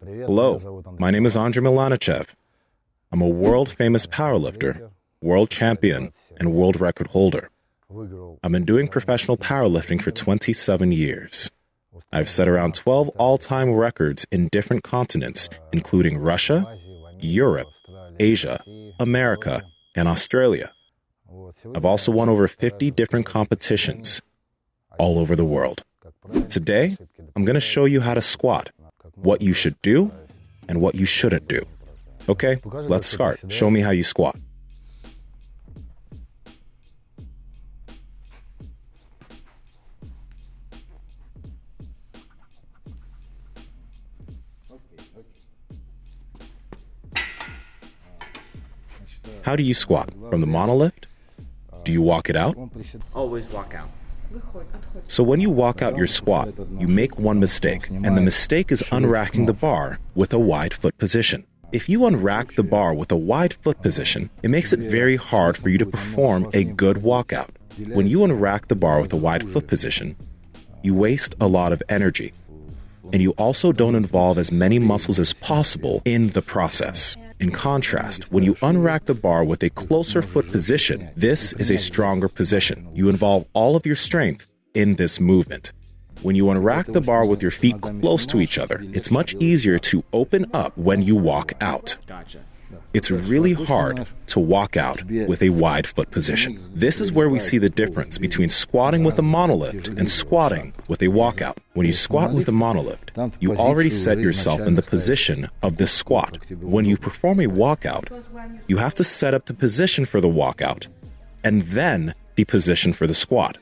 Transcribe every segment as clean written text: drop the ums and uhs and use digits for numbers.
Hello, my name is Andrey Malanichev. I'm a world-famous powerlifter, world champion, and world record holder. I've been doing professional powerlifting for 27 years. I've set around 12 all-time records in different continents, including Russia, Europe, Asia, America, and Australia. I've also won over 50 different competitions all over the world. Today, I'm going to show you how to squat, what you should do, and what you shouldn't do. Okay, let's start. Show me how you squat. How do you squat? From the monolift? Do you walk it out? Always walk out. So when you walk out your squat, you make one mistake, and the mistake is unracking the bar with a wide foot position. If you unrack the bar with a wide foot position, it makes it very hard for you to perform a good walkout. When you unrack the bar with a wide foot position, you waste a lot of energy, and you also don't involve as many muscles as possible in the process. In contrast, when you unrack the bar with a closer foot position, this is a stronger position. You involve all of your strength in this movement. When you unrack the bar with your feet close to each other, it's much easier to open up when you walk out. It's really hard to walk out with a wide foot position. This is where we see the difference between squatting with a monolift and squatting with a walkout. When you squat with a monolift, you already set yourself in the position of this squat. When you perform a walkout, you have to set up the position for the walkout and then the position for the squat.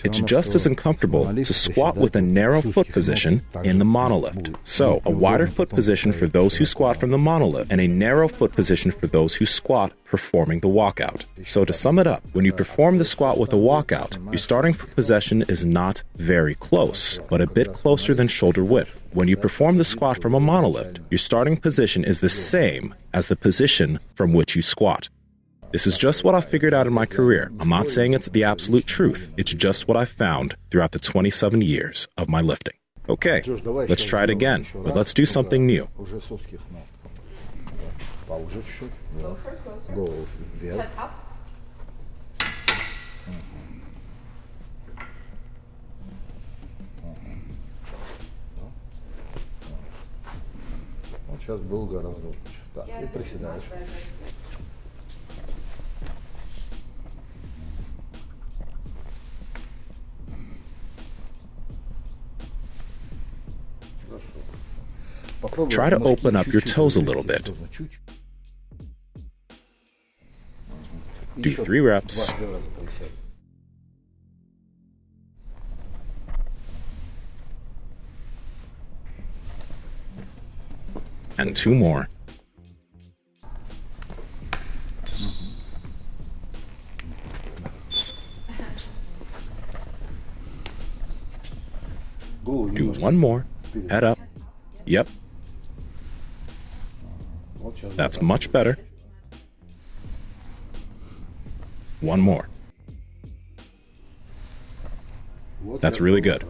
It's just as uncomfortable to squat with a narrow foot position in the monolift. So, a wider foot position for those who squat from the monolift and a narrow foot position for those who squat performing the walkout. So to sum it up, when you perform the squat with a walkout, your starting foot position is not very close, but a bit closer than shoulder width. When you perform the squat from a monolift, your starting position is the same as the position from which you squat. This is just what I figured out in my career. I'm not saying it's the absolute truth. It's just what I found throughout the 27 years of my lifting. Okay, let's try it again, but let's do something new. Closer. Head up. Сейчас был гораздо лучше. Так, и приседаешь. Try to open up your toes a little bit. Do 3 reps. And 2 more. Do 1 more. Head up. Yep. That's much better. 1 more. That's really good.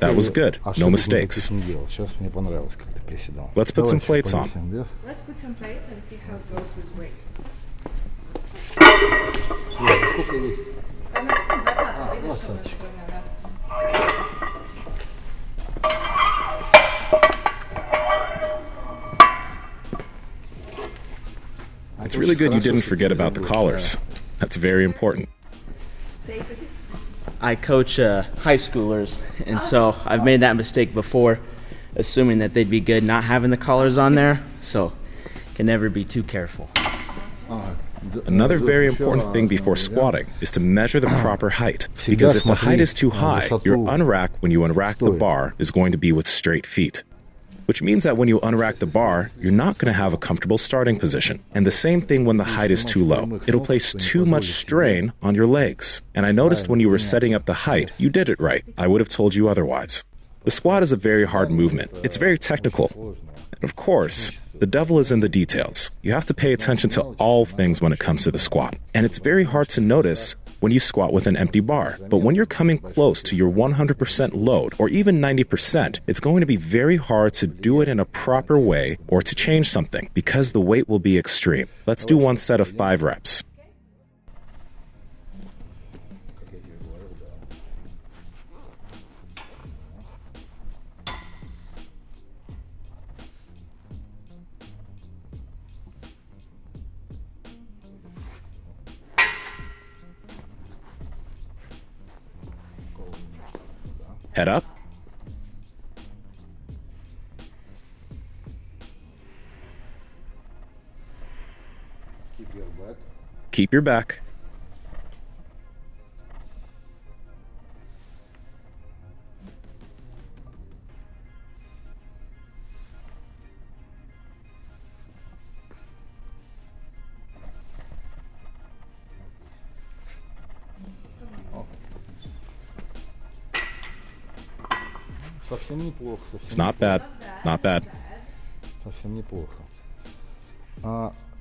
That was good. No mistakes. Let's put some plates on. Let's put some plates and see how it goes with weight. It's really good you didn't forget about the collars. That's very important. I coach high schoolers, and so I've made that mistake before, assuming that they'd be good not having the collars on there, so can never be too careful. Another very important thing before squatting is to measure the proper height, because if the height is too high, your unrack when you unrack the bar is going to be with straight feet. Which means that when you unrack the bar, you're not going to have a comfortable starting position. And the same thing when the height is too low. It'll place too much strain on your legs. And I noticed when you were setting up the height, you did it right. I would have told you otherwise. The squat is a very hard movement. It's very technical. And of course, the devil is in the details. You have to pay attention to all things when it comes to the squat. And it's very hard to notice when you squat with an empty bar. But when you're coming close to your 100% load, or even 90%, it's going to be very hard to do it in a proper way or to change something because the weight will be extreme. Let's do one set of 5 reps. Head up. Keep your back. It's not bad. Not bad.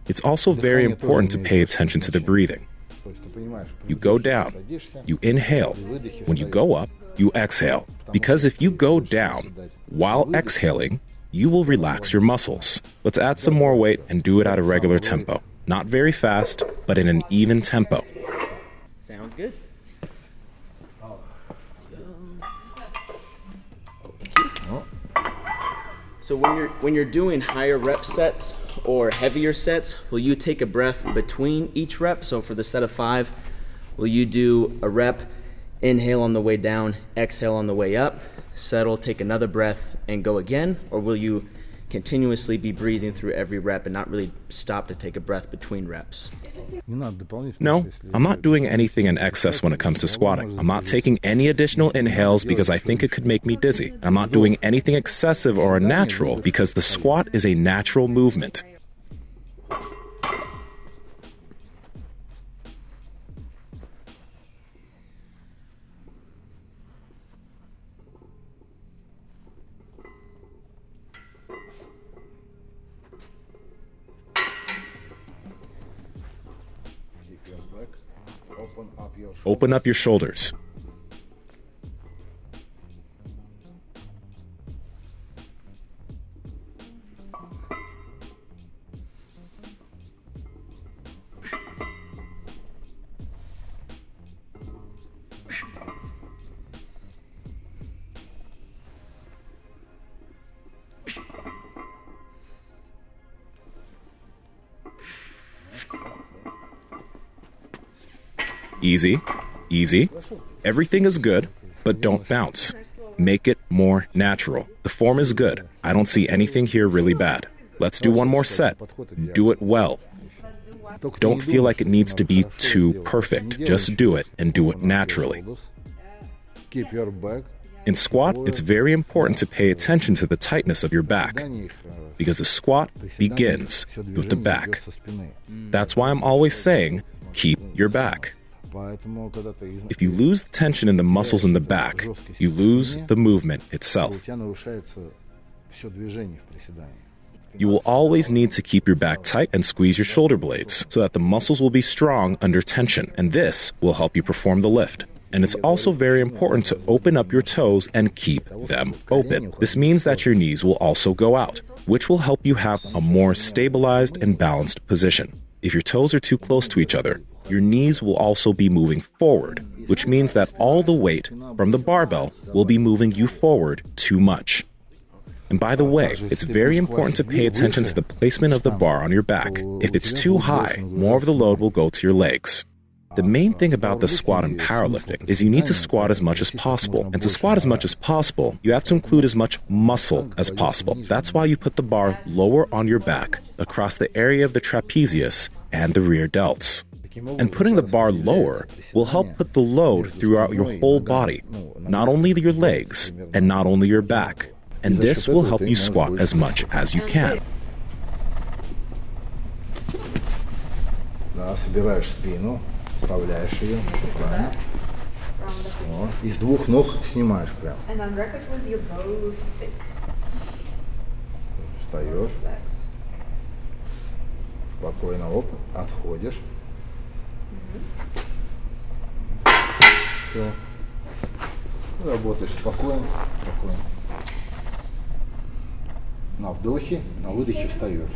It's also very important to pay attention to the breathing. You go down, you inhale. When you go up, you exhale. Because if you go down while exhaling, you will relax your muscles. Let's add some more weight and do it at a regular tempo. Not very fast, but in an even tempo. Sounds good. So when you're doing higher rep sets or heavier sets, will you take a breath between each rep? So for the set of 5, will you do a rep, inhale on the way down, exhale on the way up, settle, take another breath, and go again? Or will you continuously be breathing through every rep and not really stop to take a breath between reps? No, I'm not doing anything in excess when it comes to squatting. I'm not taking any additional inhales because I think it could make me dizzy. I'm not doing anything excessive or unnatural because the squat is a natural movement. Open up your shoulders. Easy, easy. Everything is good, but don't bounce. Make it more natural. The form is good. I don't see anything here really bad. Let's do one more set. Do it well. Don't feel like it needs to be too perfect. Just do it and do it naturally. In squat, it's very important to pay attention to the tightness of your back because the squat begins with the back. That's why I'm always saying, keep your back. If you lose the tension in the muscles in the back, you lose the movement itself. You will always need to keep your back tight and squeeze your shoulder blades so that the muscles will be strong under tension, and this will help you perform the lift. And it's also very important to open up your toes and keep them open. This means that your knees will also go out, which will help you have a more stabilized and balanced position. If your toes are too close to each other, your knees will also be moving forward, which means that all the weight from the barbell will be moving you forward too much. And by the way, it's very important to pay attention to the placement of the bar on your back. If it's too high, more of the load will go to your legs. The main thing about the squat in powerlifting is you need to squat as much as possible. And to squat as much as possible, you have to include as much muscle as possible. That's why you put the bar lower on your back, across the area of the trapezius and the rear delts. And putting the bar lower will help put the load throughout your whole body, not only your legs and not only your back. And this will help you squat as much as you can. Собираешь спину, вставляешь ее, правильно. О, и с двух ног снимаешь прям. And on record with your both feet. Встаешь, Legs. спокойно, оп, отходишь. Все. Работаешь спокойно, спокойно. На вдохе, на выдохе встаешь.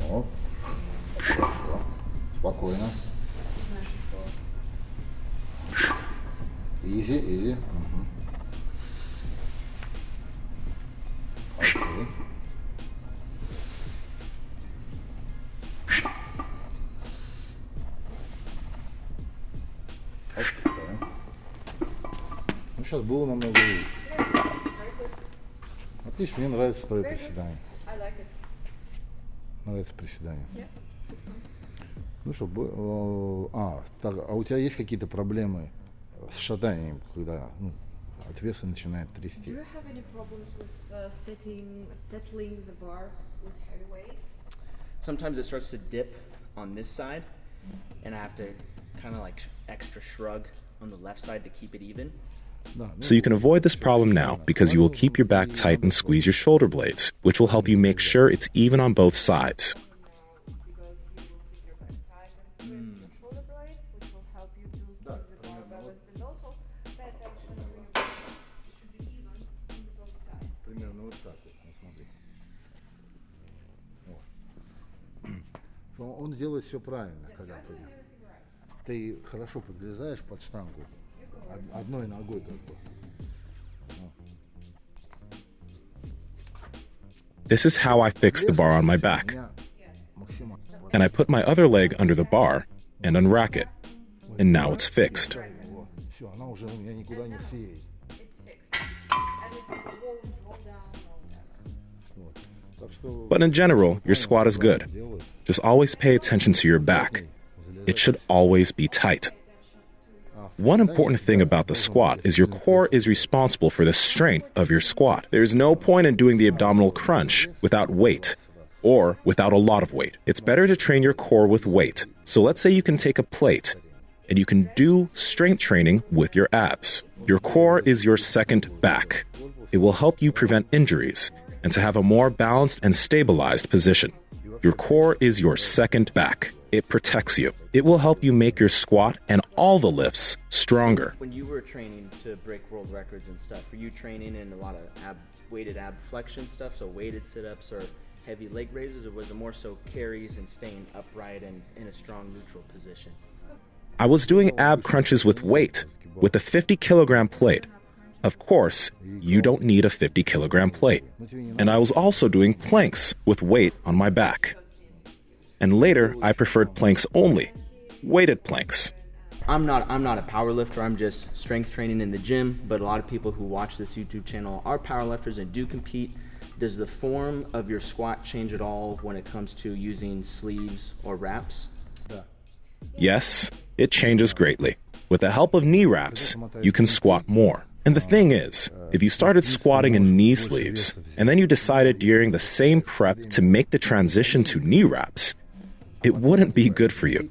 Оп. Хорошо. Спокойно. Изи, изи. Угу. Окей. Отпускаем. Ну, сейчас было намного лучше. Отлично, мне нравится твое приседание. I like it. Нравится приседание. Yeah. Ну что, так, а у тебя есть какие-то проблемы с шатанием, когда от веса начинает Do трясти? you have any problems with settling the bar with heavy weight? Sometimes it starts to dip on this side, and I have to kind of like extra shrug on the left side to keep it even. Да, So you can avoid this problem now because you will keep your back tight and squeeze your shoulder blades, which will help you make sure it's even on both sides. Because you will keep your back tight and squeeze your shoulder blades, which will help you to keep the bar balanced. And also pay attention when you work. It should be even on both sides. примерно вот так вот, ну, смотри. Вот. Он делает все правильно, когда поднимает. Ты хорошо подлезаешь под штангу, одной ногой как бы. This is how I fix the bar on my back. Максимально. And I put my other leg under the bar and unrack it. And now it's fixed. Вот. Все, она уже у меня никуда не съедет. It's fixed. And it won't roll down or whatever. Вот. Так что But in general, your squat is good. делает. Just always pay attention to your back. It should always be tight. One important thing about the squat is your core is responsible for the strength of your squat. There's no point in doing the abdominal crunch without weight or without a lot of weight. It's better to train your core with weight. So let's say you can take a plate and you can do strength training with your abs. Your core is your second back. It will help you prevent injuries and to have a more balanced and stabilized position. Your core is your second back. It protects you. It will help you make your squat and all the lifts stronger. When you were training to break world records and stuff, were you training in a lot of weighted ab flexion stuff, so weighted sit-ups or heavy leg raises, or was it more so carries and staying upright and in a strong neutral position? I was doing ab crunches with weight, with a 50-kilogram plate. Of course, you don't need a 50-kilogram plate. And I was also doing planks with weight on my back. And later, I preferred planks only, weighted planks. I'm not a power lifter. I'm just strength training in the gym, but a lot of people who watch this YouTube channel are power lifters and do compete. Does the form of your squat change at all when it comes to using sleeves or wraps? Yes, it changes greatly. With the help of knee wraps, you can squat more. And the thing is, if you started squatting in knee sleeves, and then you decided during the same prep to make the transition to knee wraps, it wouldn't be good for you.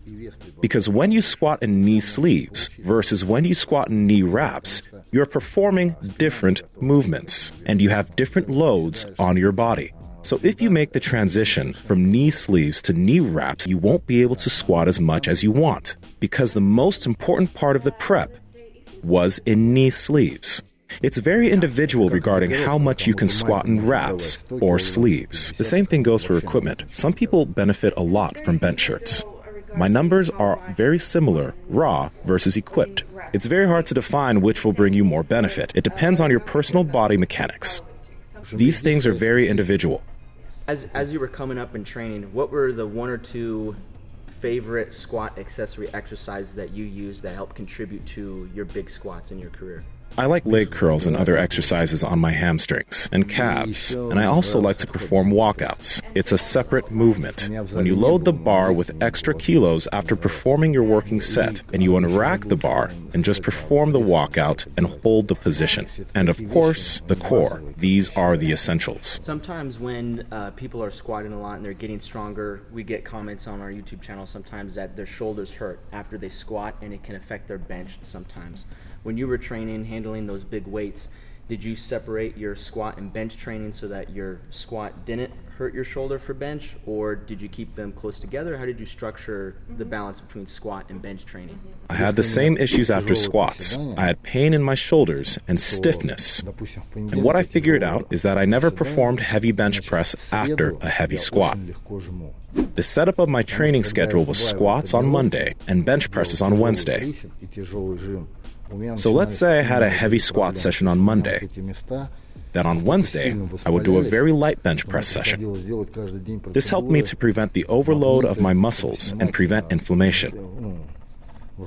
Because when you squat in knee sleeves versus when you squat in knee wraps, you're performing different movements, and you have different loads on your body. So if you make the transition from knee sleeves to knee wraps, you won't be able to squat as much as you want, because the most important part of the prep was in knee sleeves. It's very individual regarding how much you can squat in wraps or sleeves. The same thing goes for equipment. Some people benefit a lot from bench shirts. My numbers are very similar, raw versus equipped. It's very hard to define which will bring you more benefit. It depends on your personal body mechanics. These things are very individual. As you were coming up and training, what were the one or two favorite squat accessory exercises that you used that helped contribute to your big squats in your career? I like leg curls and other exercises on my hamstrings and calves, and I also like to perform walkouts. It's a separate movement. When you load the bar with extra kilos after performing your working set, and you unrack the bar and just perform the walkout and hold the position. And of course, the core. These are the essentials. Sometimes when people are squatting a lot and they're getting stronger, we get comments on our YouTube channel sometimes that their shoulders hurt after they squat, and it can affect their bench sometimes. When you were training, handling those big weights, did you separate your squat and bench training so that your squat didn't hurt your shoulder for bench, or did you keep them close together? How did you structure the balance between squat and bench training? I had the same issues after squats. I had pain in my shoulders and stiffness. And what I figured out is that I never performed heavy bench press after a heavy squat. The setup of my training schedule was squats on Monday and bench presses on Wednesday. So let's say I had a heavy squat session on Monday. Then on Wednesday, I would do a very light bench press session. This helped me to prevent the overload of my muscles and prevent inflammation.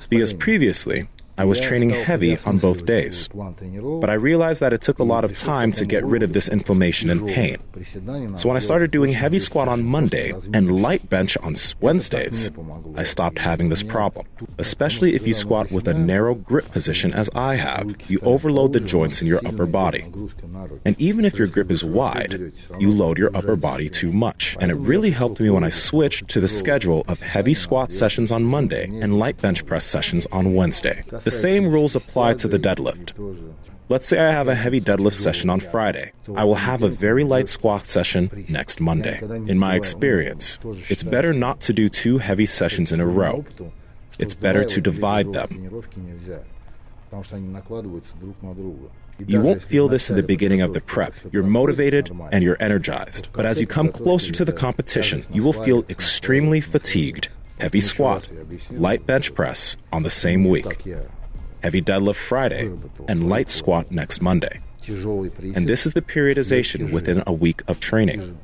Because previously, I was training heavy on both days, but I realized that it took a lot of time to get rid of this inflammation and pain. So when I started doing heavy squat on Monday and light bench on Wednesdays, I stopped having this problem. Especially if you squat with a narrow grip position as I have, you overload the joints in your upper body. And even if your grip is wide, you load your upper body too much. And it really helped me when I switched to the schedule of heavy squat sessions on Monday and light bench press sessions on Wednesday. The same rules apply to the deadlift. Let's say I have a heavy deadlift session on Friday. I will have a very light squat session next Monday. In my experience, it's better not to do 2 heavy sessions in a row. It's better to divide them. You won't feel this in the beginning of the prep. You're motivated and you're energized. But as you come closer to the competition, you will feel extremely fatigued. Heavy squat, light bench press on the same week. Heavy deadlift Friday, and light squat next Monday. And this is the periodization within a week of training.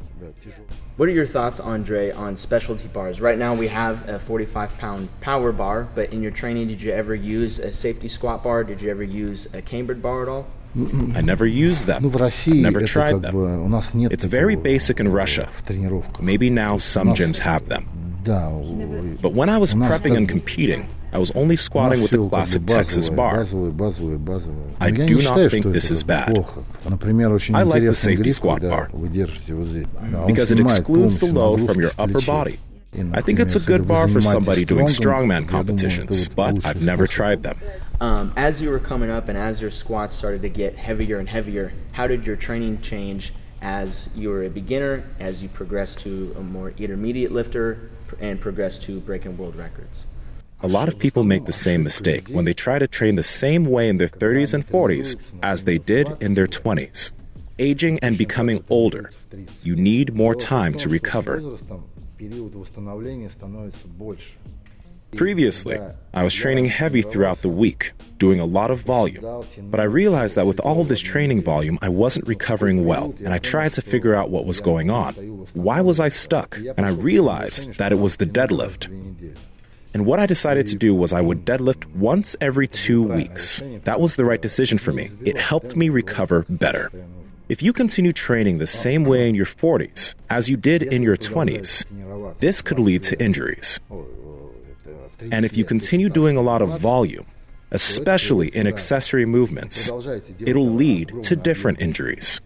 What are your thoughts, Andrey, on specialty bars? Right now we have a 45-pound power bar, but in your training, did you ever use a safety squat bar? Did you ever use a cambered bar at all? I never used them. I've never tried them. It's very basic in Russia. Maybe now some gyms have them. But when I was prepping and competing, I was only squatting with the classic Texas bar. I do not think this is bad. I like the safety squat bar because it excludes the load from your upper body. I think it's a good bar for somebody doing strongman competitions, but I've never tried them. As you were coming up and as your squats started to get heavier and heavier, how did your training change as you were a beginner, as you progressed to a more intermediate lifter, and progressed to breaking world records? A lot of people make the same mistake when they try to train the same way in their 30s and 40s as they did in their 20s. Aging and becoming older, you need more time to recover. Previously, I was training heavy throughout the week, doing a lot of volume. But I realized that with all of this training volume, I wasn't recovering well, and I tried to figure out what was going on. Why was I stuck? And I realized that it was the deadlift. And what I decided to do was I would deadlift once every 2 weeks. That was the right decision for me. It helped me recover better. If you continue training the same way in your 40s as you did in your 20s, this could lead to injuries. And if you continue doing a lot of volume, especially in accessory movements, it'll lead to different injuries.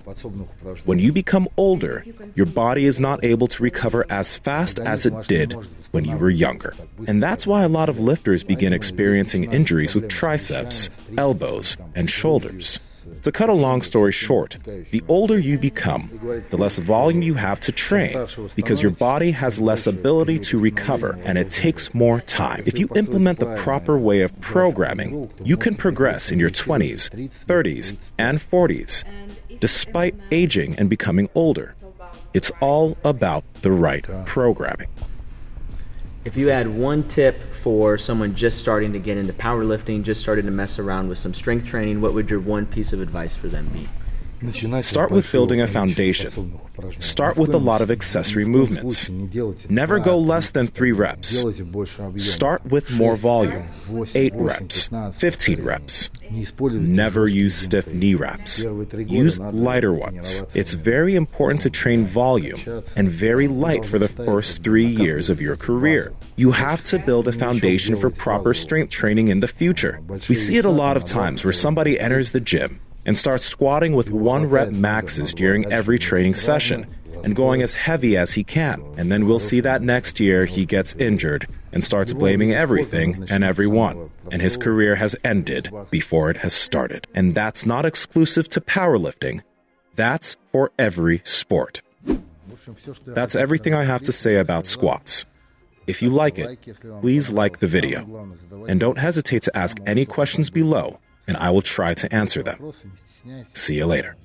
When you become older, your body is not able to recover as fast as it did when you were younger. And that's why a lot of lifters begin experiencing injuries with triceps, elbows, and shoulders. To cut a long story short, the older you become, the less volume you have to train because your body has less ability to recover and it takes more time. If you implement the proper way of programming, you can progress in your 20s, 30s, and 40s, despite aging and becoming older. It's all about the right programming. If you had one tip for someone just starting to get into powerlifting, just starting to mess around with some strength training, what would your one piece of advice for them be? Start with building a foundation. Start with a lot of accessory movements. Never go less than 3 reps. Start with more volume, 8 reps, 15 reps. Never use stiff knee wraps. Use lighter ones. It's very important to train volume and very light for the first 3 years of your career. You have to build a foundation for proper strength training in the future. We see it a lot of times where somebody enters the gym and starts squatting with 1 rep maxes during every training session and going as heavy as he can. And then we'll see that next year he gets injured and starts blaming everything and everyone. And his career has ended before it has started. And that's not exclusive to powerlifting. That's for every sport. That's everything I have to say about squats. If you like it, please like the video. And don't hesitate to ask any questions below, and I will try to answer them. See you later.